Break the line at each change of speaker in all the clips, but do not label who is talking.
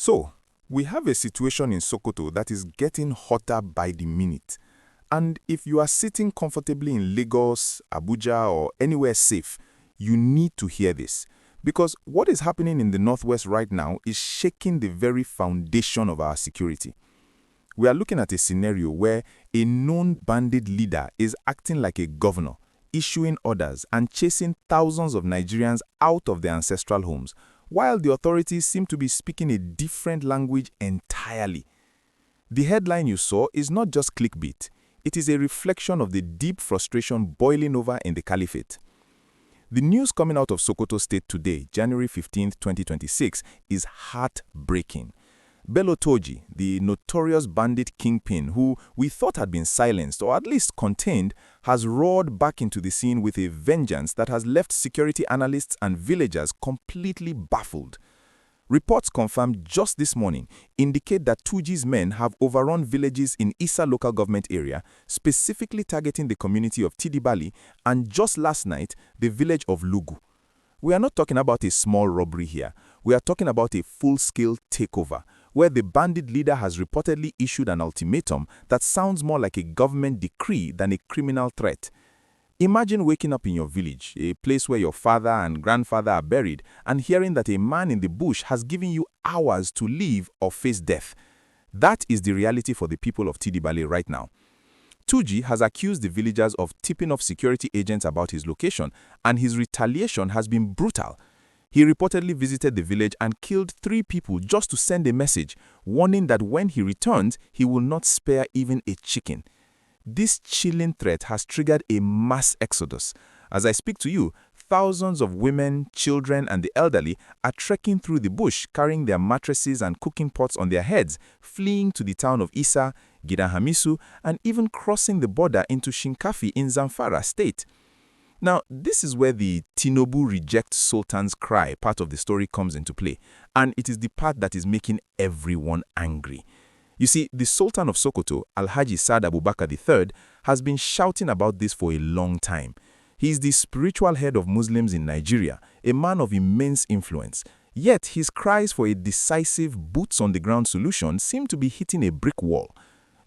So, we have a situation in Sokoto that is getting hotter by the minute. And if you are sitting comfortably in Lagos, Abuja, or anywhere safe, you need to hear this. Because what is happening in the Northwest right now is shaking the very foundation of our security. We are looking at a scenario where a known bandit leader is acting like a governor, issuing orders and chasing thousands of Nigerians out of their ancestral homes, while the authorities seem to be speaking a different language entirely. The headline you saw is not just clickbait. It is a reflection of the deep frustration boiling over in the Caliphate. The news coming out of Sokoto State today, January 15, 2026, is heartbreaking. Bello Turji, the notorious bandit kingpin who we thought had been silenced or at least contained, has roared back into the scene with a vengeance that has left security analysts and villagers completely baffled. Reports confirmed just this morning indicate that Turji's men have overrun villages in Issa local government area, specifically targeting the community of Tidibale and just last night, the village of Lugu. We are not talking about a small robbery here. We are talking about a full-scale takeover, where the bandit leader has reportedly issued an ultimatum that sounds more like a government decree than a criminal threat. Imagine waking up in your village, a place where your father and grandfather are buried, and hearing that a man in the bush has given you hours to live or face death. That is the reality for the people of Tidibale right now. Turji has accused the villagers of tipping off security agents about his location, and his retaliation has been brutal. He reportedly visited the village and killed 3 people just to send a message, warning that when he returns, he will not spare even a chicken. This chilling threat has triggered a mass exodus. As I speak to you, thousands of women, children, and the elderly are trekking through the bush, carrying their mattresses and cooking pots on their heads, fleeing to the town of Issa, Gidan-Hamisu, and even crossing the border into Shinkafi in Zamfara state. Now, this is where the Tinubu reject Sultan's cry part of the story comes into play, and it is the part that is making everyone angry. You see, the Sultan of Sokoto, Alhaji Sa'ad Abubakar III, has been shouting about this for a long time. He is the spiritual head of Muslims in Nigeria, a man of immense influence. Yet his cries for a decisive, boots-on-the-ground solution seem to be hitting a brick wall.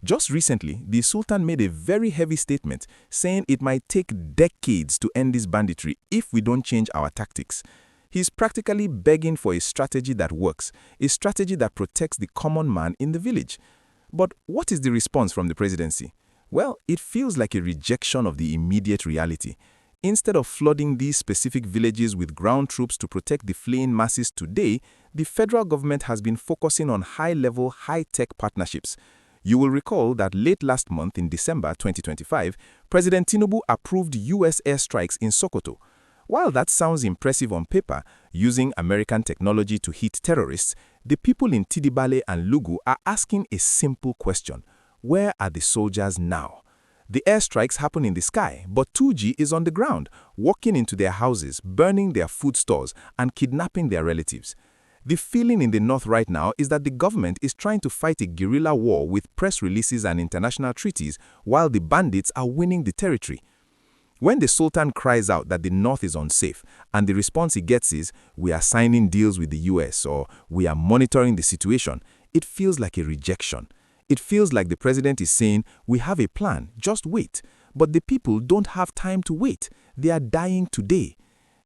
Just recently, the Sultan made a very heavy statement saying it might take decades to end this banditry if we don't change our tactics. He's practically begging for a strategy that works, a strategy that protects the common man in the village. But what is the response from the presidency? Well, it feels like a rejection of the immediate reality. Instead of flooding these specific villages with ground troops to protect the fleeing masses today, the federal government has been focusing on high-level, high-tech partnerships. You will recall that late last month in December 2025, President Tinubu approved U.S. airstrikes in Sokoto. While that sounds impressive on paper, using American technology to hit terrorists, the people in Tidibale and Lugu are asking a simple question. Where are the soldiers now? The airstrikes happen in the sky, but Turji is on the ground, walking into their houses, burning their food stores, and kidnapping their relatives. The feeling in the north right now is that the government is trying to fight a guerrilla war with press releases and international treaties, while the bandits are winning the territory. When the Sultan cries out that the north is unsafe, and the response he gets is, "We are signing deals with the US," or "We are monitoring the situation," it feels like a rejection. It feels like the president is saying, "We have a plan, just wait." But the people don't have time to wait. They are dying today.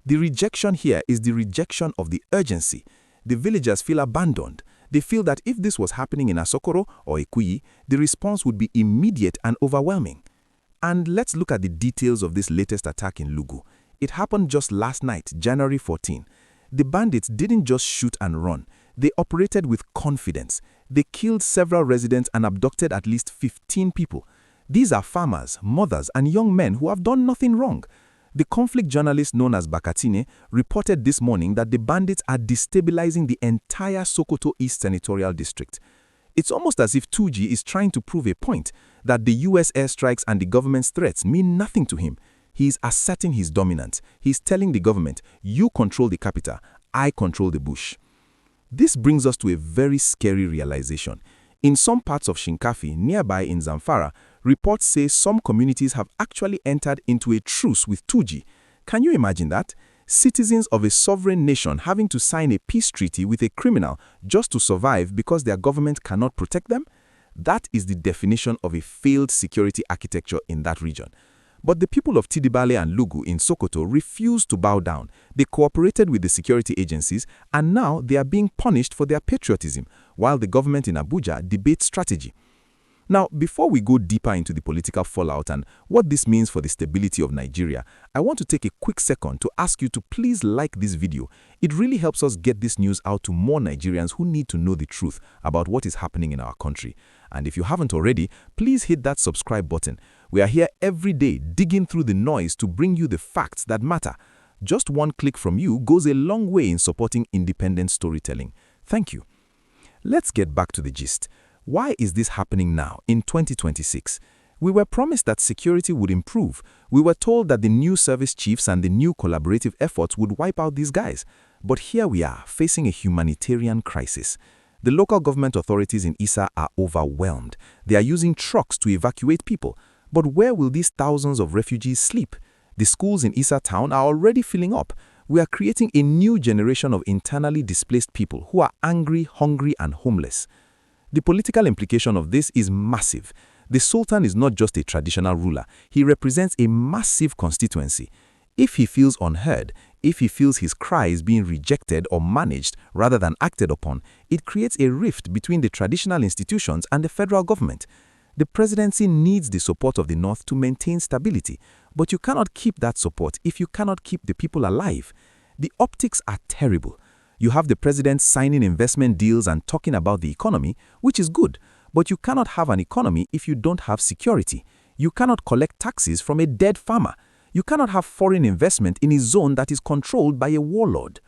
The rejection here is the rejection of the urgency. The villagers feel abandoned. They feel that if this was happening in Asokoro or Ikuyi, the response would be immediate and overwhelming. And let's look at the details of this latest attack in Lugu. It happened just last night, January 14. The bandits didn't just shoot and run. They operated with confidence. They killed several residents and abducted at least 15 people. These are farmers, mothers, and young men who have done nothing wrong. The conflict journalist known as Bakatine reported this morning that the bandits are destabilizing the entire Sokoto East Senatorial District. It's almost as if Turji is trying to prove a point, that the US airstrikes and the government's threats mean nothing to him. He is asserting his dominance. He's telling the government, "You control the capital, I control the bush." This brings us to a very scary realization. In some parts of Shinkafi, nearby in Zamfara, reports say some communities have actually entered into a truce with Turji. Can you imagine that? Citizens of a sovereign nation having to sign a peace treaty with a criminal just to survive because their government cannot protect them? That is the definition of a failed security architecture in that region. But the people of Tidibale and Lugu in Sokoto refused to bow down. They cooperated with the security agencies, and now they are being punished for their patriotism, while the government in Abuja debates strategy. Now, before we go deeper into the political fallout and what this means for the stability of Nigeria, I want to take a quick second to ask you to please like this video. It really helps us get this news out to more Nigerians who need to know the truth about what is happening in our country. And if you haven't already, please hit that subscribe button. We are here every day digging through the noise to bring you the facts that matter. Just one click from you goes a long way in supporting independent storytelling. Thank you. Let's get back to the gist. Why is this happening now, in 2026? We were promised that security would improve. We were told that the new service chiefs and the new collaborative efforts would wipe out these guys. But here we are, facing a humanitarian crisis. The local government authorities in Issa are overwhelmed. They are using trucks to evacuate people. But where will these thousands of refugees sleep? The schools in Issa town are already filling up. We are creating a new generation of internally displaced people who are angry, hungry, and homeless. The political implication of this is massive. The Sultan is not just a traditional ruler. He represents a massive constituency. If he feels unheard, if he feels his cries being rejected or managed rather than acted upon, it creates a rift between the traditional institutions and the federal government. The presidency needs the support of the North to maintain stability, but you cannot keep that support if you cannot keep the people alive. The optics are terrible. You have the president signing investment deals and talking about the economy, which is good, but you cannot have an economy if you don't have security. You cannot collect taxes from a dead farmer. You cannot have foreign investment in a zone that is controlled by a warlord.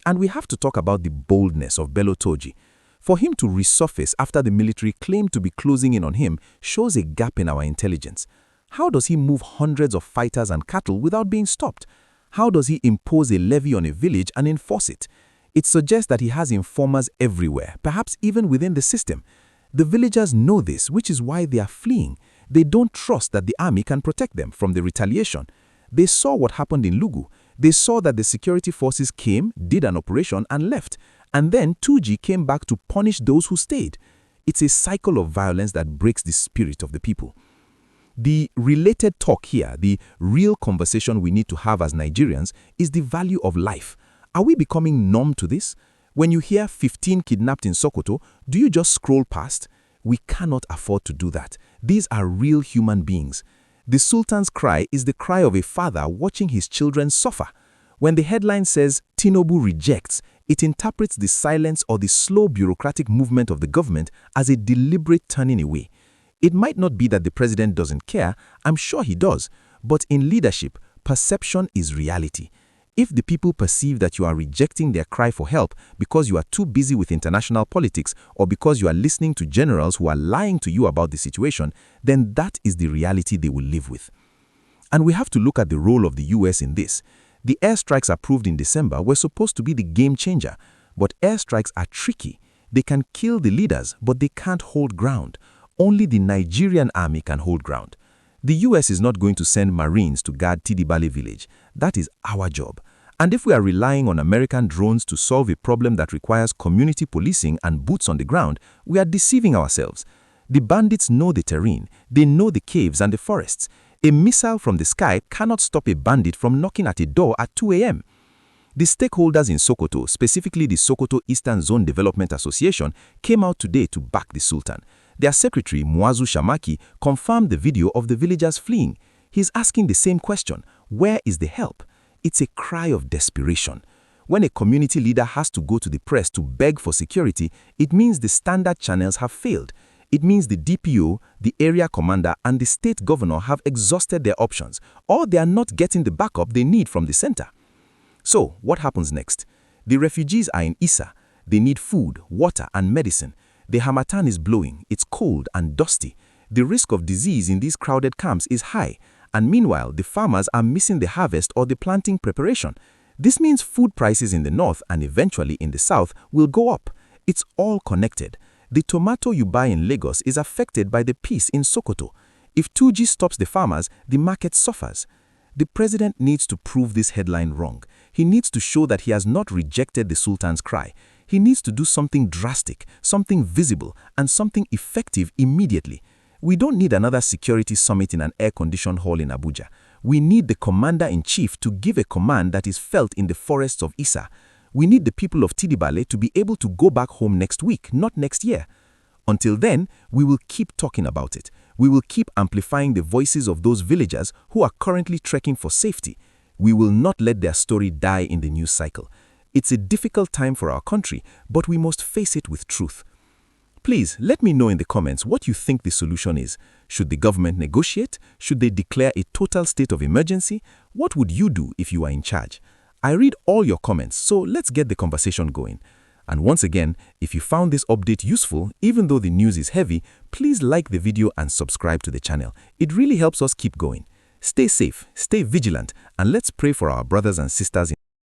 And we have to talk about the boldness of Bello Turji. For him to resurface after the military claimed to be closing in on him shows a gap in our intelligence. How does he move hundreds of fighters and cattle without being stopped? How does he impose a levy on a village and enforce it? It suggests that he has informers everywhere, perhaps even within the system. The villagers know this, which is why they are fleeing. They don't trust that the army can protect them from the retaliation. They saw what happened in Lugu. They saw that the security forces came, did an operation, and left. And then Turji came back to punish those who stayed. It's a cycle of violence that breaks the spirit of the people. The related talk here, the real conversation we need to have as Nigerians, is the value of life. Are we becoming numb to this? When you hear 15 kidnapped in Sokoto, do you just scroll past? We cannot afford to do that. These are real human beings. The Sultan's cry is the cry of a father watching his children suffer. When the headline says, Tinubu rejects, it interprets the silence or the slow bureaucratic movement of the government as a deliberate turning away. It might not be that the president doesn't care, I'm sure he does, but in leadership, perception is reality. If the people perceive that you are rejecting their cry for help because you are too busy with international politics or because you are listening to generals who are lying to you about the situation, then that is the reality they will live with. And we have to look at the role of the US in this. The airstrikes approved in December were supposed to be the game changer, but airstrikes are tricky. They can kill the leaders, but they can't hold ground. Only the Nigerian army can hold ground. The US is not going to send Marines to guard Tidibale village. That is our job. And if we are relying on American drones to solve a problem that requires community policing and boots on the ground, we are deceiving ourselves. The bandits know the terrain. They know the caves and the forests. A missile from the sky cannot stop a bandit from knocking at a door at 2 a.m. The stakeholders in Sokoto, specifically the Sokoto Eastern Zone Development Association, came out today to back the Sultan. Their secretary, Muazu Shamaki, confirmed the video of the villagers fleeing. He's asking the same question, where is the help? It's a cry of desperation. When a community leader has to go to the press to beg for security, it means the standard channels have failed. It means the DPO, the area commander, and the state governor have exhausted their options, or they are not getting the backup they need from the center. So, what happens next? The refugees are in Issa. They need food, water, and medicine. The harmattan is blowing, it's cold and dusty. The risk of disease in these crowded camps is high, and meanwhile, the farmers are missing the harvest or the planting preparation. This means food prices in the north and eventually in the south will go up. It's all connected. The tomato you buy in Lagos is affected by the peace in Sokoto. If Turji stops the farmers, the market suffers. The president needs to prove this headline wrong.
He needs to show that he has not rejected the Sultan's cry. He needs to do something drastic, something visible, and something effective immediately. We don't need another security summit in an air-conditioned hall in Abuja. We need the commander-in-chief to give a command that is felt in the forests of Isa. We need the people of Tidibale to be able to go back home next week, not next year. Until then, we will keep talking about it. We will keep amplifying the voices of those villagers who are currently trekking for safety. We will not let their story die in the news cycle. It's a difficult time for our country, but we must face it with truth. Please, let me know in the comments what you think the solution is. Should the government negotiate? Should they declare a total state of emergency? What would you do if you are in charge? I read all your comments, so let's get the conversation going. And once again, if you found this update useful, even though the news is heavy, please like the video and subscribe to the channel. It really helps us keep going. Stay safe, stay vigilant, and let's pray for our brothers and sisters in